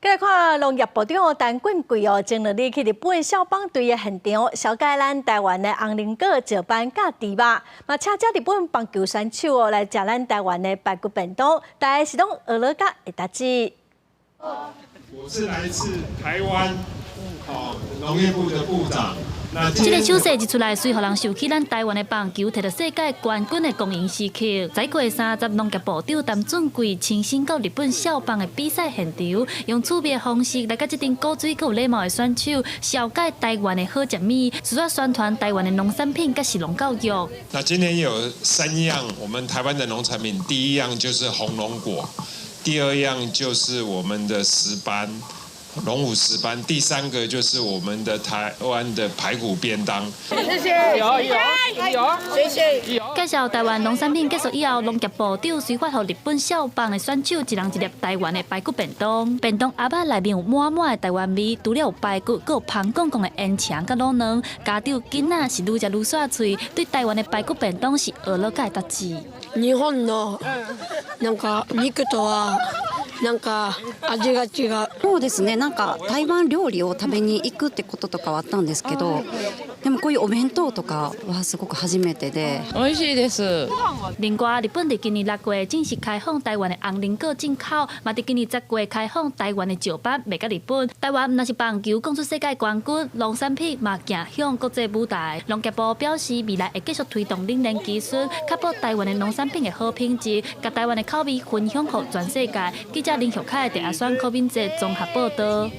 再来看农业部长陈俊贵前2日去日本消防队的现场，小解咱台湾的红菱果石斑甲猪肉，嘛请这日本棒球选手来食咱台湾的排骨便当，大家是拢俄罗甲的特质。我是来自台湾，农业部的部长。 这个手势一出来，随互人想起咱台湾的棒球摕到世界冠军的光荣时刻。再过30，农业部长陈俊贵亲身到日本校棒的比赛现场，用趣味的方式来甲这阵古水有礼貌的选手小解台湾的好食物，主要宣传台湾的农产品甲食农教育。那今天有3样我们台湾的农产品，第一样就是红龙果，第2样就是我们的石斑。 龙虎石斑，第3个就是我们的台湾的排骨便当。谢谢，有，谢谢。介绍台湾农产品结束以后，农业部长随发予日本校棒的选手一人一粒台湾的排骨便当。便当盒仔内面有满满的台湾味，除了有排骨，还有香港的烟肠甲卤卵。家长囡仔是愈食愈煞脆，对台湾的排骨便当是俄罗甲的特质。日本のなんか肉とはなんか味が違う。そうですね。なんか台湾料理を食べに行くってこととかはあったんですけど、でもこういうお弁当とかはすごく初めてで。美味しいです。另外，日本伫今年6月正式开放台湾的红菱果进口，嘛伫今年10月开放台湾的石斑卖到日本。台湾若是棒球讲出世界冠军，农产品嘛行向国际舞台。农业部表示，未来会继续推动冷链技术，确保台湾的农产品的好品质，甲台湾的口味分享给全世界。记者林秀凯第2选柯敏哲综合报道。